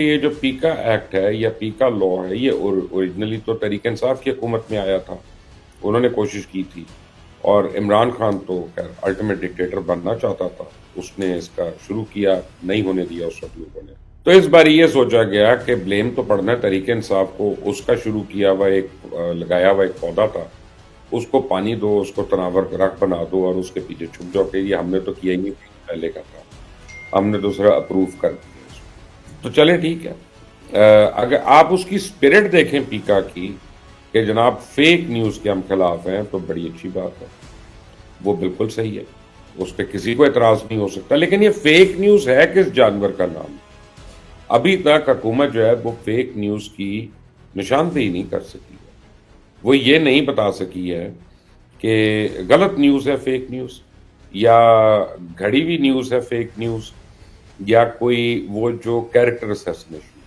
یہ جو پیکا ایکٹ ہے یا پیکا لا ہے، یہ اوریجنلی تو تحریک انصاف کی حکومت میں آیا تھا، انہوں نے کوشش کی تھی، اور عمران خان تو خیر الٹیمیٹ ڈکٹیٹر بننا چاہتا تھا، اس نے اس کا شروع کیا، نہیں ہونے دیا اس وقت لوگوں نے۔ تو اس بار یہ سوچا گیا کہ بلیم تو پڑنا ہے تحریک انصاف کو، اس کا شروع کیا ہوا لگایا ہوا ایک پودا تھا، اس کو پانی دو، اس کو تناور رکھ بنا دو، اور اس کے پیچھے چھپ جاؤ کہ یہ ہم نے تو کیا ہی نہیں، پہلے کا تھا، ہم نے دوسرا اپروو کر دیا اس کو۔ تو چلے ٹھیک ہے، اگر آپ اس کی اسپرٹ دیکھیں پیکا کی، کہ جناب فیک نیوز کے ہم خلاف ہیں، تو بڑی اچھی بات ہے، وہ بالکل صحیح ہے، اس پہ کسی کو اعتراض نہیں ہو سکتا۔ لیکن یہ فیک نیوز ہے کس جانور کا نام؟ ابھی تک حکومت جو ہے وہ فیک نیوز کی نشاندہی نہیں کر سکی ہے، وہ یہ نہیں بتا سکی ہے کہ غلط نیوز ہے فیک نیوز، یا گھڑی ہوئی نیوز ہے فیک نیوز، یا کوئی وہ جو کیریکٹر اسیسنیشن